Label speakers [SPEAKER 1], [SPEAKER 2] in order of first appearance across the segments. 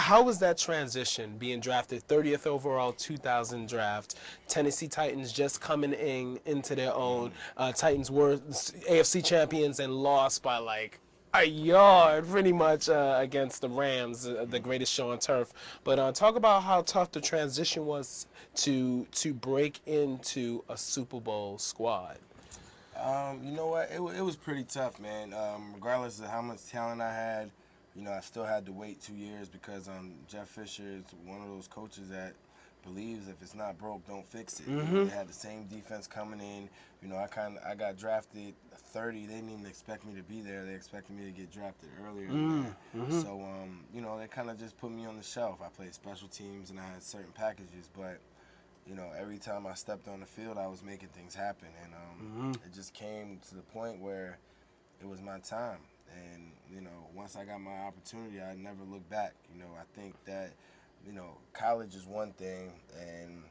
[SPEAKER 1] how was that transition, being drafted 30th overall 2000 draft? Tennessee Titans just coming into their own. Titans were AFC champions and lost by like a yard pretty much against the Rams, the greatest show on turf. But talk about how tough the transition was to break into a Super Bowl squad.
[SPEAKER 2] You know what? It was pretty tough, man. Regardless of how much talent I had, I still had to wait 2 years because Jeff Fisher is one of those coaches that believes if it's not broke, don't fix it. They had the same defense coming in. I got drafted 30. They didn't even expect me to be there. They expected me to get drafted earlier than that. So, they kind of just put me on the shelf. I played special teams and I had certain packages, but every time I stepped on the field, I was making things happen, and it just came to the point where it was my time. And once I got my opportunity, I never looked back. I think that college is one thing, and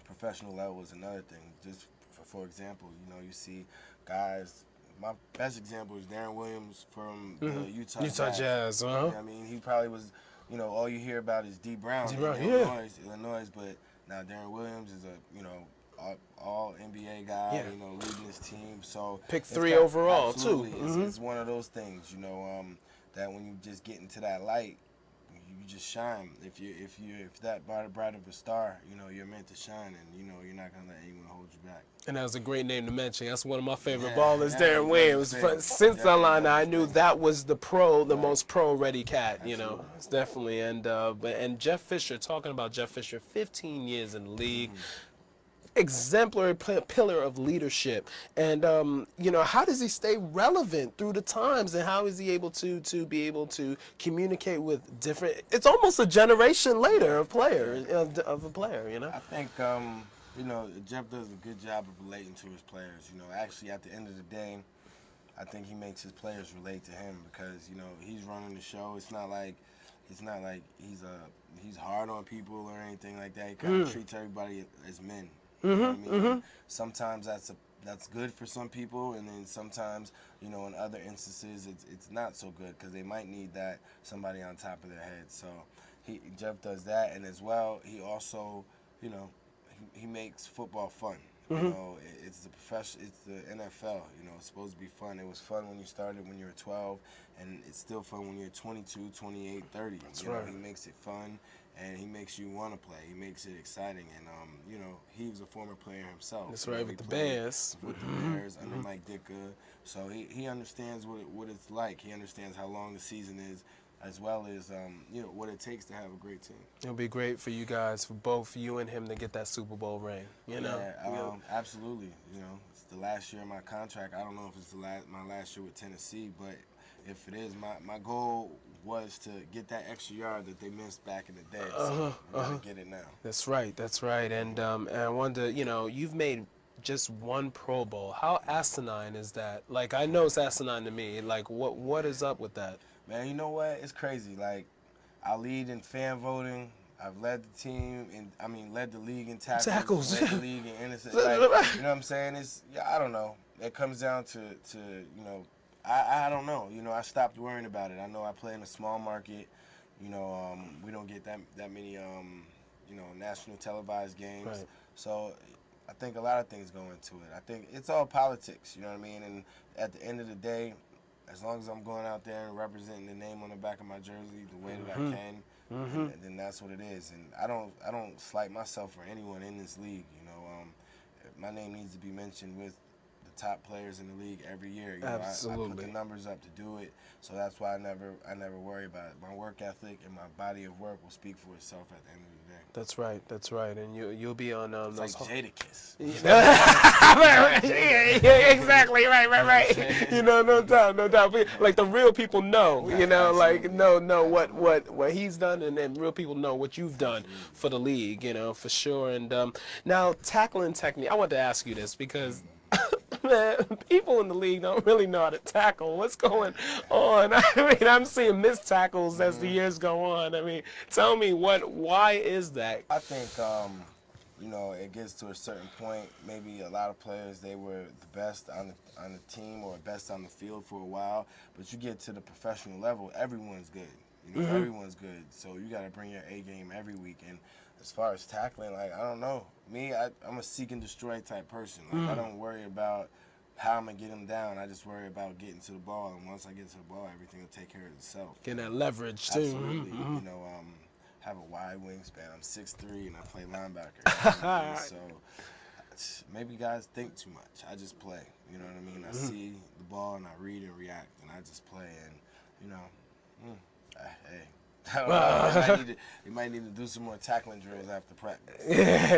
[SPEAKER 2] professional level is another thing. Just for example, you see guys. My best example is Darren Williams from the Utah
[SPEAKER 1] Jazz.
[SPEAKER 2] I mean, he probably was. All you hear about is D. Brown in Illinois, but now Darren Williams is a all NBA guy, leading his team. So
[SPEAKER 1] pick 3 overall
[SPEAKER 2] absolutely,
[SPEAKER 1] too.
[SPEAKER 2] It's one of those things, that when you just get into that light, you just shine. If that bright of a star, you're meant to shine, and you're not gonna let anyone hold you back.
[SPEAKER 1] And that was a great name to mention. That's one of my favorite ballers, Darren Williams. Since Atlanta, I knew that was the most pro-ready cat. It's definitely. And Jeff Fisher, talking about Jeff Fisher, 15 years in the league. Exemplary pillar of leadership, and how does he stay relevant through the times, and how is he able to be able to communicate with different? It's almost a generation later of a player.
[SPEAKER 2] I think Jeff does a good job of relating to his players. Actually at the end of the day, I think he makes his players relate to him because he's running the show. It's not like he's hard on people or anything like that. He kind of treats everybody as men. Sometimes that's good for some people, and then sometimes, in other instances, it's not so good because they might need somebody on top of their head. So Jeff does that, and as well, he also, he makes football fun. It's the NFL. It's supposed to be fun. It was fun when you started when you were 12, and it's still fun when you're 22, 28, 30.
[SPEAKER 1] That's right.
[SPEAKER 2] He makes it fun, and he makes you want to play. He makes it exciting, and he was a former player himself.
[SPEAKER 1] That's right, with the Bears.
[SPEAKER 2] With the Bears under Mike Ditka, so he understands what it's like. He understands how long the season is, as well as what it takes to have a great team.
[SPEAKER 1] It'll be great for you guys, for both you and him, to get that Super Bowl ring.
[SPEAKER 2] Absolutely. It's the last year of my contract. I don't know if it's my last year with Tennessee, but if it is, my goal was to get that extra yard that they missed back in the day. So we gotta get it now.
[SPEAKER 1] That's right. And I wonder, you've made just one Pro Bowl. How asinine is that? Like, I know it's asinine to me. Like, what is up with that?
[SPEAKER 2] Man, you know what? It's crazy. Like, I lead in fan voting. I've led the team, led the league in tackles. Led the league in innocent. You know what I'm saying? I don't know. It comes down to I don't know. I stopped worrying about it. I know I play in a small market. We don't get that many national televised games.
[SPEAKER 1] Right.
[SPEAKER 2] So I think a lot of things go into it. I think it's all politics. You know what I mean? And at the end of the day, as long as I'm going out there and representing the name on the back of my jersey the way that I can, then that's what it is. And I don't slight myself or anyone in this league. My name needs to be mentioned with the top players in the league every year.
[SPEAKER 1] Absolutely.
[SPEAKER 2] I put the numbers up to do it, so that's why I never worry about it. My work ethic and my body of work will speak for itself at the end of the day.
[SPEAKER 1] That's right. And you'll be on
[SPEAKER 2] it's
[SPEAKER 1] those.
[SPEAKER 2] Like Jadakiss.
[SPEAKER 1] Yeah, exactly. Right. No doubt. Like, the real people know. Know what he's done, and then real people know what you've done for the league. For sure. And now, tackling technique. I want to ask you this because, man, people in the league don't really know how to tackle. What's going on? I'm seeing missed tackles as the years go on. Tell me why is that?
[SPEAKER 2] I think, it gets to a certain point. Maybe a lot of players, they were the best on the team or best on the field for a while, but you get to the professional level, everyone's good. You know, everyone's good. So you got to bring your A game every week. And as far as tackling, like, I don't know. Me, I'm a seek and destroy type person. Like, I don't worry about how I'm going to get him down. I just worry about getting to the ball. And once I get to the ball, everything will take care of itself.
[SPEAKER 1] Getting that leverage, too.
[SPEAKER 2] Absolutely. You know, have a wide wingspan. I'm 6'3", and I play linebacker. You know what I mean? So maybe guys think too much. I just play. You know what I mean? I see the ball, and I read and react, and I just play. And, you know, hey. I don't know. You might need to do some more tackling drills after practice.
[SPEAKER 1] Yeah,